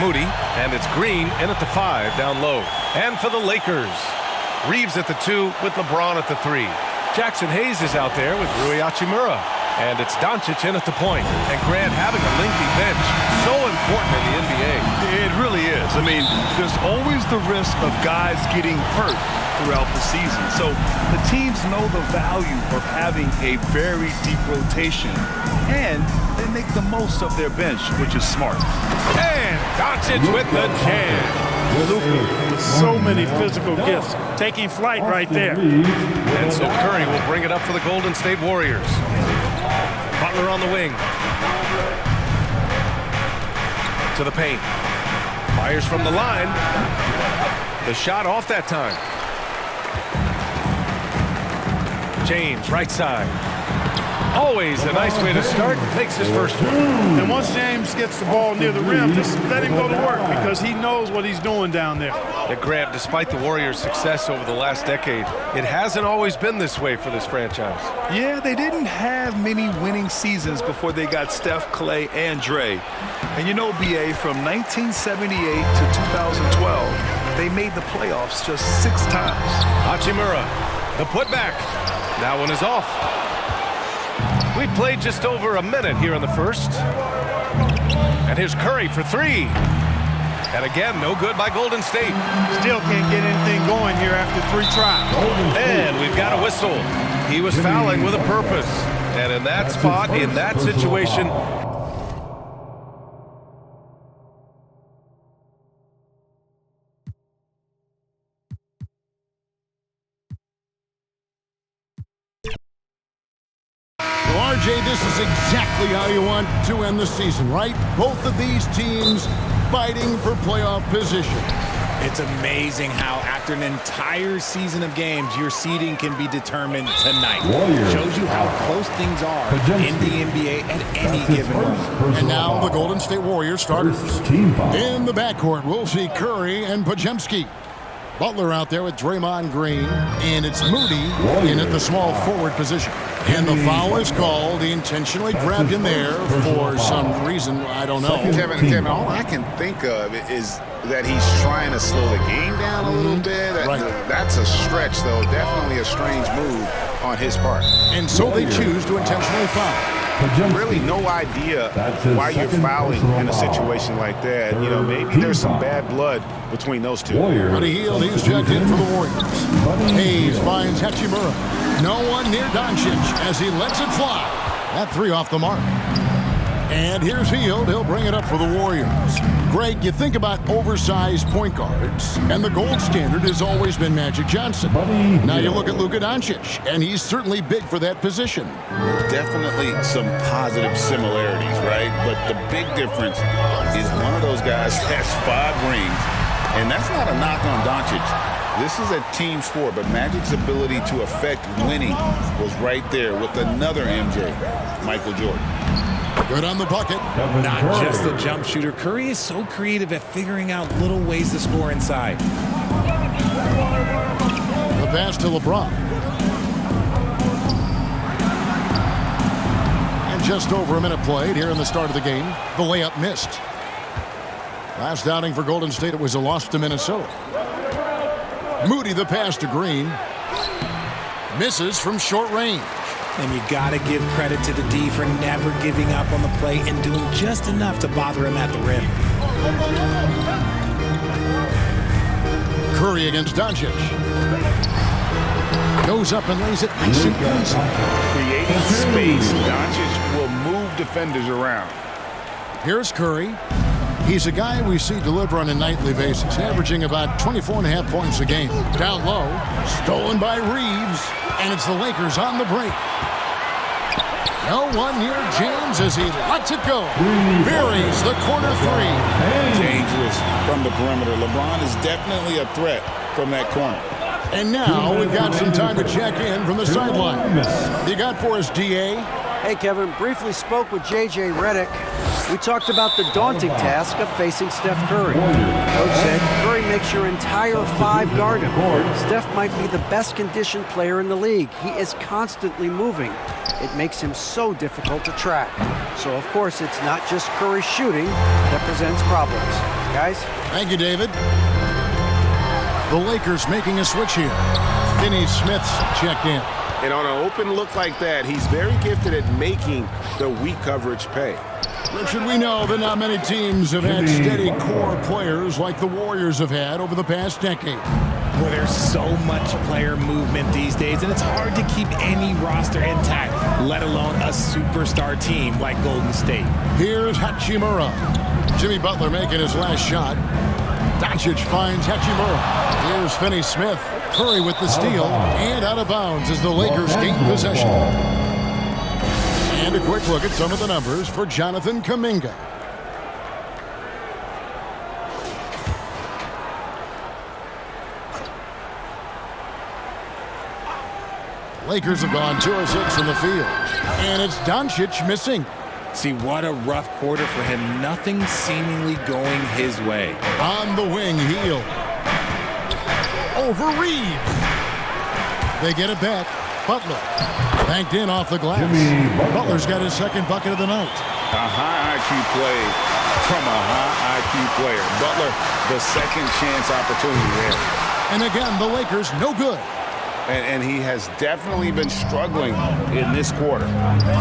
Moody, and it's Green in at the 5 down low. And for the Lakers, Reeves at the 2 with LeBron at the 3. Jackson Hayes is out there with Rui Hachimura. And it's Doncic in at the point. And Grant, having a lengthy bench, so important in the NBA. It really is. I mean, there's always the risk of guys getting hurt throughout the season. So the teams know the value of having a very deep rotation. And they make the most of their bench, which is smart. And Doncic with the jam. Luka with so many physical gifts, taking flight right there. And so Curry will bring it up for the Golden State Warriors. Butler on the wing. To the paint. Fires from the line. The shot off that time. James, right side. Always a nice way to start. Makes his first one. And once James gets the ball near the rim, just let him go to work because he knows what he's doing down there. And Grant, despite the Warriors' success over the last decade, it hasn't always been this way for this franchise. Yeah, they didn't have many winning seasons before they got Steph, Clay, and Dre. And you know, BA, from 1978 to 2012, they made the playoffs just 6 times. Hachimura, the putback. That one is off. We played just over a minute here in the first. And here's Curry for 3. And again, no good by Golden State. Still can't get anything going here after 3 tries. And we've got a whistle. He was fouling with a purpose. And in that spot, in that situation, RJ, this is exactly how you want to end the season, right? Both of these teams fighting for playoff position. It's amazing how after an entire season of games, your seeding can be determined tonight. It shows you how close things are in the NBA at any given moment. And now the Golden State Warriors starters. In the backcourt, we'll see Curry and Podziemski. Butler out there with Draymond Green, and it's Moody in at the small forward position. And the foul is called. He intentionally grabbed him there for some reason. I don't know. Kevin, all I can think of is that he's trying to slow the game down a little bit. That's a stretch, though. Definitely a strange move on his part. And so they choose to intentionally foul. Really no idea why you're fouling in a situation like that. You know, maybe there's some bad blood between those two. Buddy Hield, he's checked in for the Warriors. Hayes finds Hachimura. No one near Doncic as he lets it fly. That 3 off the mark. And here's Hield. He'll bring it up for the Warriors. Greg, you think about oversized point guards, and the gold standard has always been Magic Johnson. Now you look at Luka Doncic, and he's certainly big for that position. Definitely some positive similarities, right? But the big difference is one of those guys has 5 rings, and that's not a knock on Doncic. This is a team sport, but Magic's ability to affect winning was right there with another MJ, Michael Jordan. Good on the bucket. Not just a jump shooter. Curry is so creative at figuring out little ways to score inside. The pass to LeBron. And just over a minute played here in the start of the game. The layup missed. Last outing for Golden State, it was a loss to Minnesota. Moody, the pass to Green. Misses from short range. And you got to give credit to the D for never giving up on the play and doing just enough to bother him at the rim. Curry against Doncic. Goes up and lays it nice and easy. Creating space, Doncic will move defenders around. Here's Curry. He's a guy we see deliver on a nightly basis, averaging about 24.5 points a game. Down low, stolen by Reeves, and it's the Lakers on the break. No one near James as he lets it go. Buries the corner 3. Dangerous from the perimeter. LeBron is definitely a threat from that corner. And now we've got some time to check in from the sideline. You got for us, DA? Hey, Kevin, briefly spoke with J.J. Redick. We talked about the daunting task of facing Steph Curry. Coach said Curry makes your entire 5 guard him. Steph might be the best conditioned player in the league. He is constantly moving. It makes him so difficult to track. So, of course, it's not just Curry's shooting that presents problems. guys. Thank you, David. The Lakers making a switch here. Finney Smith's checked in. And on an open look like that, he's very gifted at making the weak coverage pay. Richard, we know that not many teams have had steady core players like the Warriors have had over the past decade. Well, there's so much player movement these days, and it's hard to keep any roster intact, let alone a superstar team like Golden State. Here's Hachimura. Jimmy Butler making his last shot. Doncic finds Hachimura. Here's Finney Smith. Curry with the steal, and out of bounds as the Lakers gain possession. And a quick look at some of the numbers for Jonathan Kuminga. Lakers have gone 2 of 6 in the field. And it's Doncic missing. See, what a rough quarter for him. Nothing seemingly going his way. On the wing, Hield. Over Reeves. They get it back. Butler. Banked in off the glass. Butler's got his second bucket of the night. A high IQ play from a high IQ player. Butler, the second chance opportunity there. And again, the Lakers no good. And he has definitely been struggling in this quarter.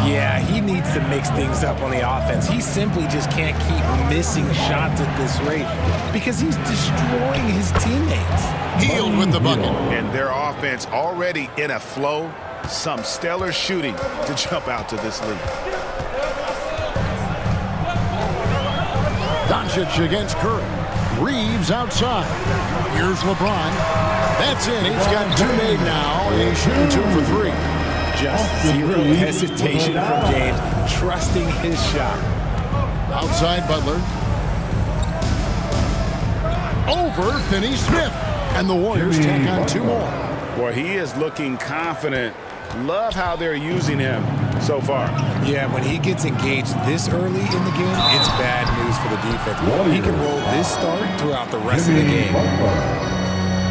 Yeah, he needs to mix things up on the offense. He simply just can't keep missing shots at this rate because he's destroying his teammates. Hield with the bucket. And their offense already in a flow. Some stellar shooting to jump out to this lead. Doncic against Curry. Reeves outside. Here's LeBron. That's it. He's got 2 made now, and he's shooting 2 for 3. Just zero hesitation from James, trusting his shot. Outside Butler. Over Finney Smith. And the Warriors take on 2 more. Boy, he is looking confident. Love how they're using him so far. Yeah, when he gets engaged this early in the game, it's bad news for the defense. He can roll this start throughout the rest of the game.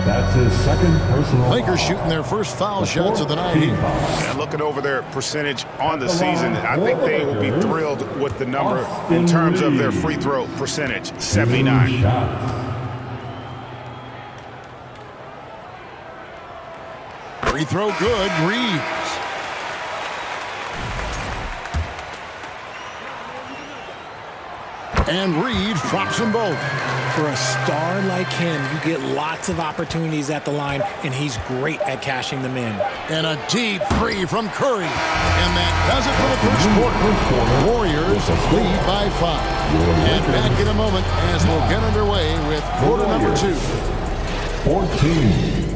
That's his second personal. Lakers shooting their first foul shots of the night here. And looking over their percentage on the season, I think they will be thrilled with the number in terms of their free throw percentage, 79. Free throw good. Reeves. And Reeves drops them both. For a star like him, you get lots of opportunities at the line, and he's great at cashing them in. And a deep 3 from Curry. And that does it for the first quarter. Warriors lead by 5. And back in a moment as we'll get underway with quarter number 2. 14.